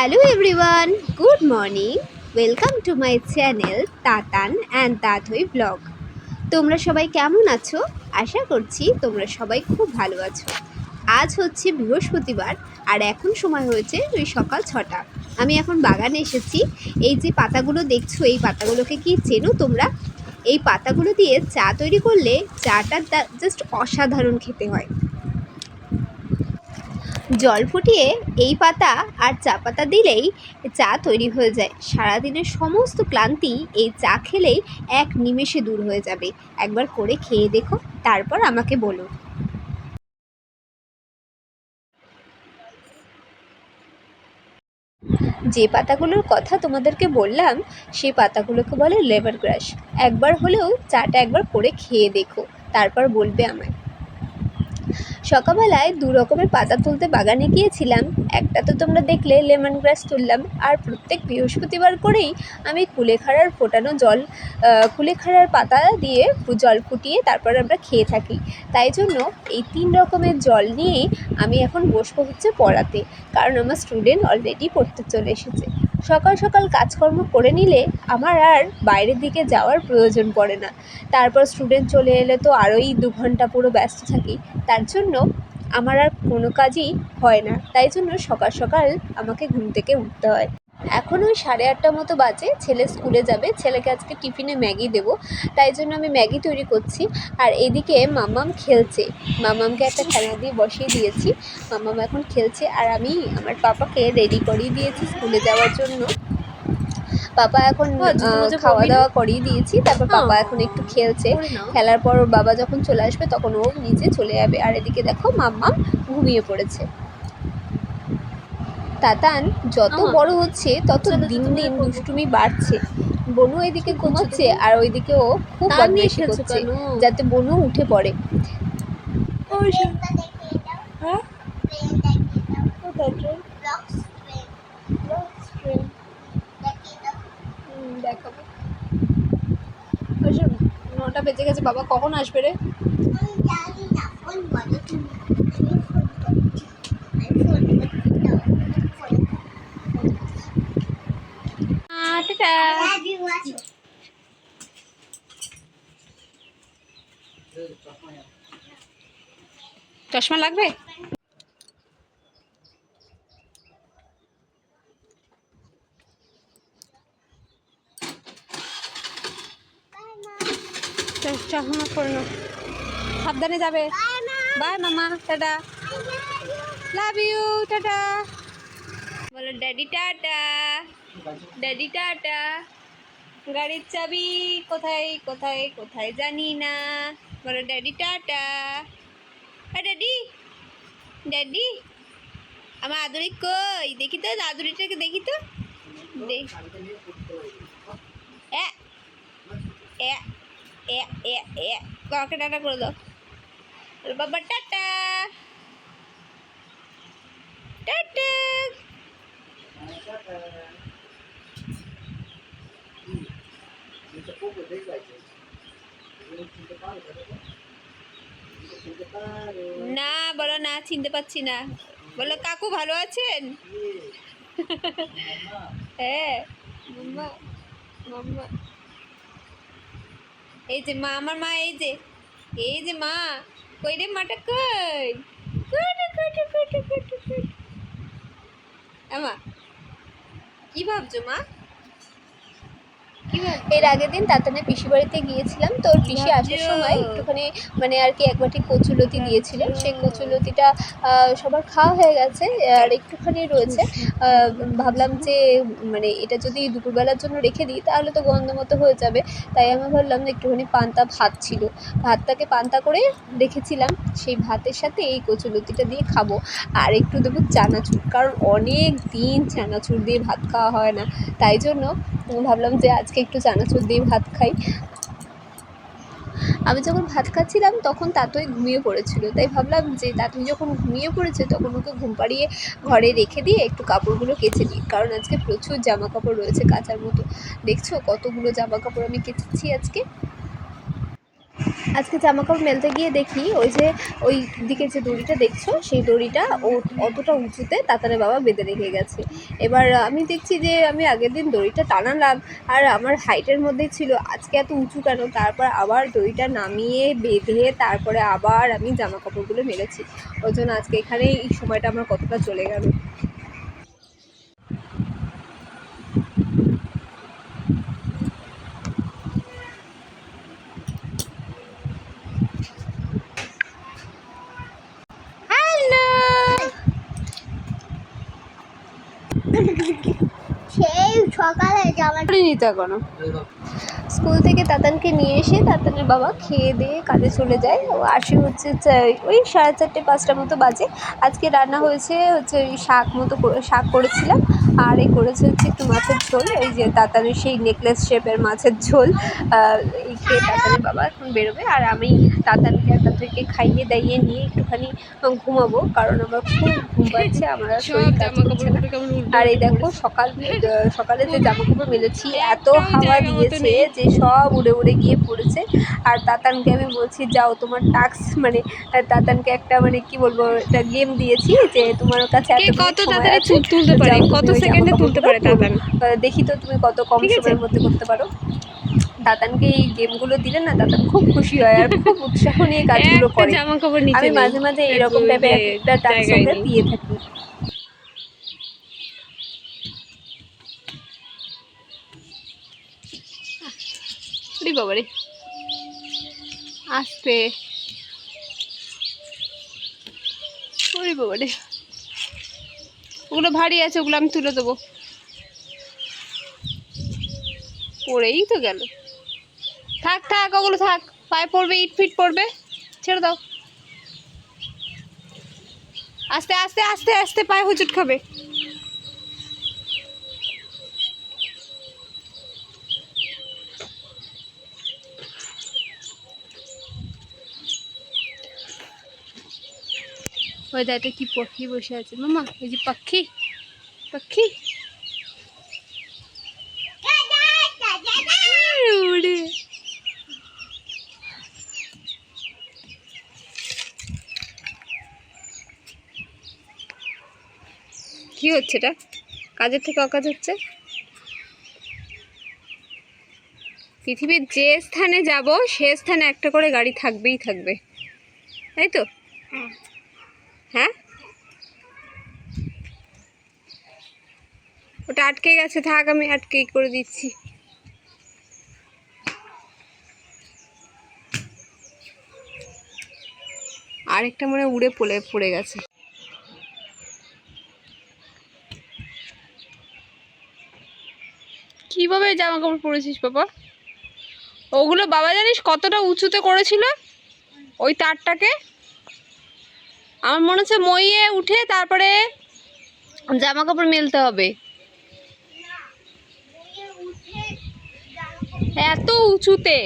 Hello everyone, good morning. Welcome to my channel Tatan and Tatai blog. তোমরা সবাই কেমন আছো? আশা করছি তোমরা সবাই খুব ভালো আছো। আজ হচ্ছে বৃহস্পতিবার আর এখন সময় হয়েছে ওই সকাল 6টা। আমি এখন বাগানে এসেছি। এই যে পাতাগুলো দেখছো, এই পাতাগুলোকে কি চেনো তোমরা? এই পাতাগুলো দিয়ে চা তৈরি করলে চাটা জাস্ট অসাধারণ খেতে হয়। জল ফুটিয়ে এই পাতা আর চা পাতা দিলেই চা তৈরি হয়ে যায়। সারাদিনের সমস্ত ক্লান্তি এই চা খেলেই এক নিমেষে দূর হয়ে যাবে। একবার করে খেয়ে দেখো, তারপর আমাকে বলো। যে পাতাগুলোর কথা তোমাদেরকে বললাম সেই পাতাগুলোকে বলে লেমন গ্রাস। একবার হলেও চাটা একবার করে খেয়ে দেখো, তারপর বলবে আমায়। সকালবেলায় দু রকমের পাতা তুলতে বাগানে গিয়েছিলাম। একটা তো তোমরা দেখলে লেমন গ্রাস তুললাম, আর প্রত্যেক বৃহস্পতিবার করেই আমি কুলেখাড়ার ফোটানো জল, কুলেখাড়ার পাতা দিয়ে জল ফুটিয়ে তারপর আমরা খেয়ে থাকি। তাই জন্য এই 3 রকমের জল নিয়েই আমি এখন বসবো হচ্ছে পড়াতে, কারণ আমার স্টুডেন্ট অলরেডি পড়তে চলে এসেছে। সকাল সকাল কাজকর্ম করে নিলে আমার আর বাইরের দিকে যাওয়ার প্রয়োজন পড়ে না। তারপর স্টুডেন্ট চলে এলে তো আরোই 2 ঘন্টা পুরো ব্যস্ত থাকি। তার জন্য আমার আর কোনো কাজই হয় না। তাই জন্য সকাল সকাল আমাকে ঘুম থেকে উঠতে হয়। এখন ওই 8:30 মতো বাজে, ছেলে স্কুলে যাবে। ছেলেকে আজকে টিফিনে ম্যাগি দেবো, তাই জন্য আমি ম্যাগি তৈরি করছি। আর এদিকে মাম্মাম খেলছে। মাম্মামকে একটা খেলনা দিয়ে বসিয়ে দিয়েছি, মাম্মাম এখন খেলছে। আর আমি আমার পাপাকে রেডি করিয়ে দিয়েছি স্কুলে যাওয়ার জন্য। পাপা এখন খাওয়া দাওয়া করিয়ে দিয়েছি, তারপর পাপা এখন একটু খেলছে। খেলার পর ওর বাবা যখন চলে আসবে তখন ও নিচে চলে যাবে। আর এদিকে দেখো মাম্মাম ঘুমিয়ে পড়েছে। তাতান যত বড় হচ্ছে তত দিন দিন দুষ্টুমি বাড়ছে। বনু এদিকে ঘুমাচ্ছে আর ওইদিকে ও খুব বদমাইশি করছে যাতে বনু উঠে পড়ে। দেখাবো। 9টা বেজে গেছে, বাবা কখন আসবে রে? চশমা লাগবে? চশমা করে নাও, সাবধানে যাবে। বাই মামা, টাটা, লাভ ইউ, টাটা বলো। Daddy tata, daddy tata. গাড়ির চাবি কোথায় কোথায় কোথায় জানি না, বলো ড্যাডি টাটা। ড্যাডি, ড্যাডি আমার আদুরি কই? দেখি তো আদুরিটাকে, দেখি তো, দেখ। কাকে টাটা করে দাও বাবা, টাটা টাটা। না বলো না, চিনতে পারছি না। বলো কাকু ভালো আছেন? হ্যাঁ মাম্মা, মাম্মা। এই যে মা, আমার মা, এই যে, এই যে মা। কই রে মাটা, কই? আমা কি ভাবছো মা? এর আগের দিন তাতানের পিসি বাড়িতে গিয়েছিলাম, তো ওর পিসি আসার সময় একটুখানি মানে আর কি 1 বাটি কচুলতি দিয়েছিল। সেই কচুলতিটা সবার খাওয়া হয়ে গেছে, আর একটুখানি রয়েছে। ভাবলাম যে মানে এটা যদি দুপুরবেলার জন্য রেখে দিই তাহলে তো গন্ধ মতো হয়ে যাবে। তাই আমি ভাবলাম যে একটুখানি পান্তা ভাত ছিল, ভাতটাকে পান্তা করে রেখেছিলাম, সেই ভাতের সাথে এই কচুলতিটা দিয়ে খাবো। আর একটু দেবো চানাচুর, কারণ অনেক দিন চানাচুর দিয়ে ভাত খাওয়া হয় না। তাই জন্য ভাবলাম যে আজকে একটু চানাচুর দিয়ে ভাত খাই। আমি যখন ভাত খাচ্ছিলাম তখন তাতই ঘুমিয়ে পড়েছিল, তাই ভাবলাম যে তাতই যখন ঘুমিয়ে পড়েছে তখন ওকে ঘুম পাড়িয়ে ঘরে রেখে দিয়ে একটু কাপড়গুলো কেচে দিই, কারণ আজকে প্রচুর জামা কাপড় রয়েছে কাচার মতো। দেখছো কতগুলো জামা কাপড় আমি কেচেছি আজকে। আজকে জামাকাপড় মেলতে গিয়ে দেখি ওই যে ওই দিকে যে দড়িটা দেখছো সেই দড়িটা অতটা উঁচুতে তাতানের বাবা বেঁধে রেখে গেছে। এবার আমি দেখছি যে আমি আগের দিন দড়িটা টানালাম আর আমার হাইটের মধ্যেই ছিল, আজকে এত উঁচু কেন? তারপর আবার দড়িটা নামিয়ে বেঁধে তারপরে আবার আমি জামা কাপড়গুলো মেলেছি। ওই জন্য আজকে এখানে এই সময়টা আমার কতটা চলে গেল। সেই সকালে জামা নিতে এখনো স্কুল থেকে তাতানকে নিয়ে এসে তাতানের বাবা খেয়ে দিয়ে কাজে চলে যায়। ও আসে হচ্ছে ওই 4:30-5টা মতো বাজে। আজকে রান্না হয়েছে হচ্ছে ওই শাক করেছিলাম আর এই করেছে হচ্ছে একটু মাছের ঝোল, এই যে তাতানের সেই নেকলেস শেপের মাছের ঝোল। এই খেয়ে তাতানের বাবা এখন বেরোবে আর আমি তাতানকে আর তাদেরকে খাইয়ে দাইয়ে নিয়ে একটুখানি ঘুমাবো, কারণ আমার খুব ঘুম পাচ্ছে, আমার আর শরীর কাজ করছে না। আর এই দেখো সকালে যে জামা কাপড় মেলেছি এত হাওয়া দিয়েছে যে সব উড়ে উড়ে গিয়ে পড়েছে। আর তাতানকে আমি বলছি যাও তোমার টাস্ক, মানে তাতানকে একটা মানে কি বলবো একটা গেম দিয়েছি যে তোমার কাছে এত কত তাড়াতাড়ি তুলতে পারে, কত সেকেন্ডে তুলতে পারে তাতান, দেখি তো তুমি কত কম সময়ের মধ্যে করতে পারো। তাতানকে এই গেমগুলো দিলে না তাতান খুব খুশি হয় আর খুব উৎসাহ নিয়ে কাজগুলো করে। আমি মাঝে মাঝে এরকম টাইপের একটা টাস্ক ওকে দিয়ে থাকি। বাবারে আস্তে, ওরে বাবারে ওগুলো ভারী আছে, ওগুলো আমি তুলে দেবো। পড়েই তো গেল, থাক থাক ওগুলো থাক, পায়ে পড়বে, ইট ফিট পড়বে, ছেড়ে দাও। আস্তে আস্তে আস্তে আস্তে পায়ে হুচুট খাবে। ওই দাইটা কি পাখি বসে আছে মামা, এই যে পাখি পাখি উড়ে। কি হচ্ছে এটা? কাজের থেকে অকাজ হচ্ছে। পৃথিবীর যে স্থানে যাব সে স্থানে একটা করে গাড়ি থাকবেই থাকবে, তাই তো? হ্যাঁ, ওটা আটকে গেছে, থাক আমি আটকে করে দিচ্ছি। আরেকটা মনে উড়ে পড়ে গেছে। কিভাবে জামা কাপড় পরেছিস বাবা? ওগুলো বাবা জানিস কতটা উঁচুতে করেছিল ওই তারটাকে? আমার মনে হচ্ছে মইয়ে উঠে তারপরে জামা কাপড় মেলতে হবে, এত উঁচুতে।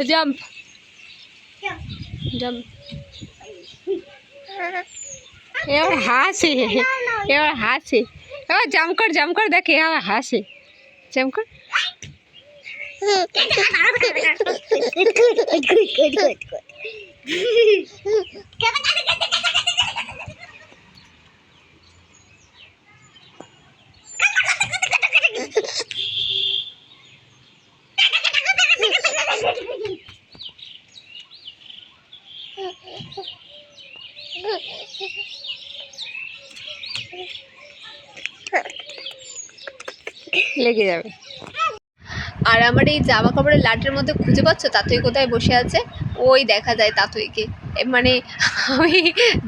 Jump jump. এবার হাসে, এবার হাসে, এবার জাম্প কর দেখে, এবার হাসে, জাম্প কর। লেগে যাবে। আর আমার এই জামা কাপড়ের লাটের মধ্যে খুঁজে পাচ্ছ তাতই কোথায় বসে আছে? ওই দেখা যায় তাতইকে, মানে আমি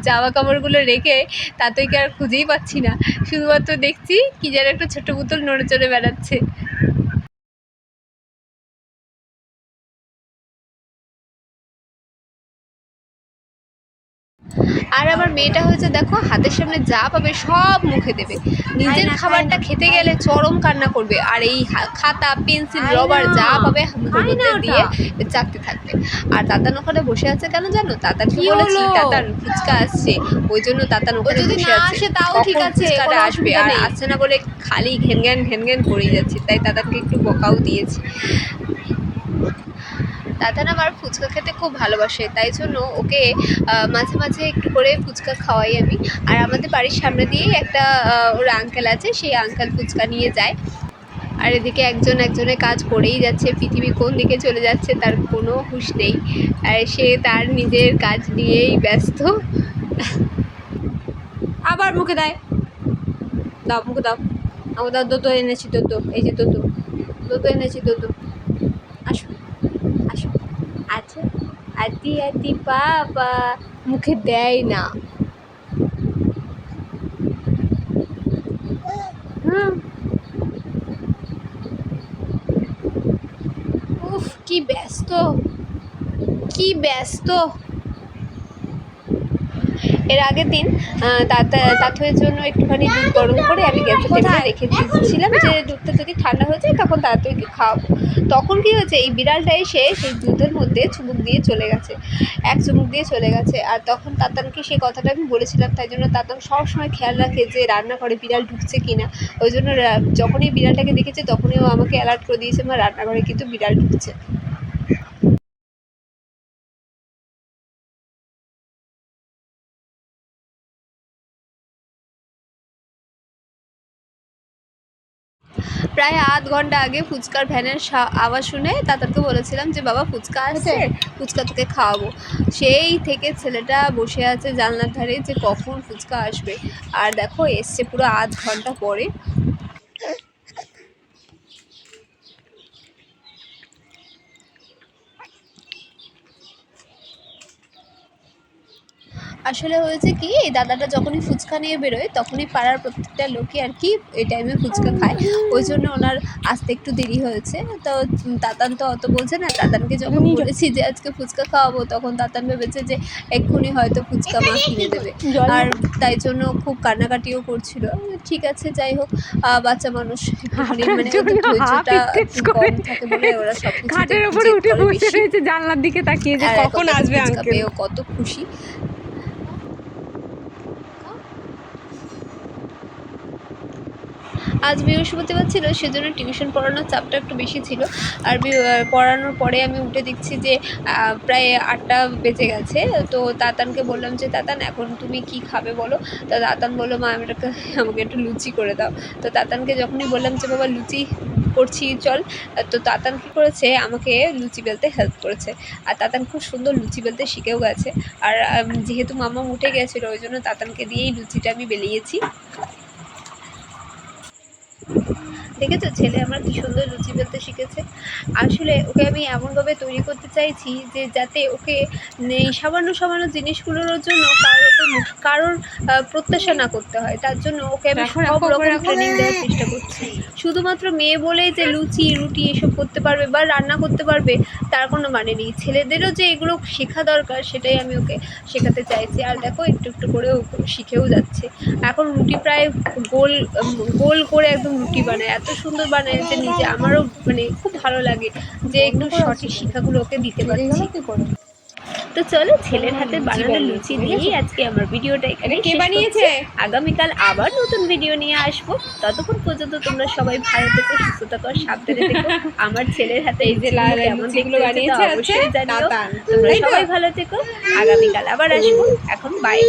জামা কাপড়গুলো রেখে তাতইকে আর খুঁজেই পাচ্ছি না, শুধুমাত্র দেখছি কি যেন একটা ছোট পুতুল নড়ে চড়ে বেড়াচ্ছে। আর আমার মেয়েটা হয়েছে দেখো হাতের সামনে যা পাবে সব মুখে দেবে, নিজের খাবারটা খেতে গেলে চরম কান্না করবে আর এই খাতা পেন্সিল রবার যা পাবে মুখের মধ্যে দিয়ে চাকতে থাকবে। আর তাতান ওখানে বসে আছে কেন জানো? তাতানকে বলেছি তাতান ফুচকা আসছে, ওই জন্য তাতান ওখানে বসে আছে। তাও ঠিক আছে, আসবে আর আসছে না বলে খালি ঘ্যান ঘ্যান করেই যাচ্ছে, তাই তাতানকে একটু বকাও দিয়েছি। তাতান আমার ফুচকা খেতে খুব ভালোবাসে, তাই জন্য ওকে মাঝে মাঝে একটু করে ফুচকা খাওয়াই আমি। আর আমাদের বাড়ির সামনে দিয়েই একটা ওর আঙ্কেল আছে, সেই আঙ্কেল ফুচকা নিয়ে যায়। আর এদিকে একজন একজনের কাজ করেই যাচ্ছে, পৃথিবী কোন দিকে চলে যাচ্ছে তার কোনো হুঁশ নেই। আর সে তার নিজের কাজ নিয়েই ব্যস্ত। আবার মুখে দেয়, দাও মুখে দাও, আমাকে দাও, দোতো এনেছি, দোতো, এই যে দোতো, দোতো এনেছি, দোতো, আসো আসো, আচ্ছা, আতি আতি বাবা, মুখে দেয় না। হুম। উফ, কি ব্যস্ত, কি ব্যস্ত। এর আগের দিন তাথইয়ের জন্য একটুখানি দুধ গরম করে আমি গ্যাসের টেবিলে রেখে দিয়েছিলাম, যে দুধটা যদি ঠান্ডা হয়ে যায় তখন তাড়াতাড়ি খাওয়াবো। তখন কি হয়েছে, এই বিড়ালটা এসে সেই দুধের মধ্যে চুমুক দিয়ে চলে গেছে, এক চুমুক দিয়ে চলে গেছে। আর তখন তাতানকে সেই কথাটা আমি বলেছিলাম, তাই জন্য তাতান সবসময় খেয়াল রাখে যে রান্নাঘরে বিড়াল ঢুকছে কিনা। ওই জন্য যখনই বিড়ালটাকে দেখেছে তখনই ও আমাকে অ্যালার্ট করে দিয়েছে, আমার রান্নাঘরে কিন্তু বিড়াল ঢুকছে। প্রায় আধ ঘন্টা আগে ফুচকার ভ্যানের আওয়াজ শুনে তাদেরকে বলেছিলাম যে বাবা ফুচকা আসছে, ফুচকা তোকে খাওয়াবো। সেই থেকে ছেলেটা বসে আছে জানলার ধারে যে কখন ফুচকা আসবে। আর দেখো এসছে পুরো আধ ঘন্টা পরে। আসলে হয়েছে কি, এই দাদাটা যখনই ফুচকা নিয়ে বেরোয় তখনই পাড়ার প্রত্যেকটা লোকই আর কি এই টাইমে ফুচকা খায়। ওই জন্য ওনার আসতে একটু দেরি হয়েছে। তো তাতান তো অত বলছে না, তাতানকে যখন বলেছি যে আজকে ফুচকা খাওয়াবো তখন তাতান ভেবেছে যে এক্ষুনি হয়তো ফুচকা মা কিনে দেবে। আর তাই জন্য খুব কান্নাকাটিও করছিল। ঠিক আছে, যাই হোক, বাচ্চা মানুষ একটুখানি মানে ওদের ধৈর্যটা একটু কম থাকে বলে ওরা সব কিছু খাটের উপরে উঠে বসে রয়েছে জানলার দিকে তাকিয়ে যে কখন আসবে আঙ্কেল। কত খুশি। আজ বৃহস্পতিবার ছিল, সেজন্য টিউশন পড়ানোর চাপটা একটু বেশি ছিল। আর পড়ানোর পরে আমি উঠে দেখছি যে প্রায় 8টা বেজে গেছে। তো তাতানকে বললাম যে তাতান এখন তুমি কি খাবে বলো। তো তাতান বললো মা আমাকে একটু লুচি করে দাও। তো তাতানকে যখনই বললাম যে বাবা লুচি করছি চল, তো তাতান কী করেছে, আমাকে লুচি বেলতে হেল্প করেছে। আর তাতান খুব সুন্দর লুচি বেলতে শিখেও গেছে। আর যেহেতু মামা উঠে গেছিলো ওই জন্য তাতানকে দিয়েই লুচিটা আমি বেলিয়েছি। দেখেছো ছেলে আমার কি সুন্দর লুচি বেলতে শিখেছে। আসলে ওকে আমি এমনভাবে তৈরি করতে চাইছি যে যাতে ওকে এই সামান্য সামান্য জিনিসগুলোর জন্য কারোর প্রত্যাশা না করতে হয়। তার জন্য ওকে আমি সব রকম ট্রেনিং দেওয়ার চেষ্টা করছি। শুধুমাত্র মেয়ে বলেই যে লুচি রুটি এসব করতে পারবে বা রান্না করতে পারবে তার কোনো মানে নেই। ছেলেদেরও যে এগুলো শেখা দরকার সেটাই আমি ওকে শেখাতে চাইছি। আর দেখো একটু একটু করে ও শিখেও যাচ্ছে। এখন রুটি প্রায় গোল গোল করে একদম রুটি বানায়, এত সুন্দর বানায় যে নিজে আমারও মানে খুব ভালো লাগে যে একটু সঠিক শিক্ষাগুলো ওকে দিতে পারছি। তো চলো ছেলের হাতে বানানো লুচি দিয়েই আজকে আমার ভিডিওটা এখানে শেষ করছি। আগামীকাল আবার নতুন ভিডিও নিয়ে আসবো। ততক্ষণ পর্যন্ত তোমরা সবাই ভালো থেকো, সুস্থ থাকো, সাবধানে থেকো। আমার ছেলের হাতে এই যে কেমন দেখতে হচ্ছে তা অবশ্যই জানিও। তোমরা সবাই ভালো থেকো, আগামীকাল আবার আসবো। এখন বাই।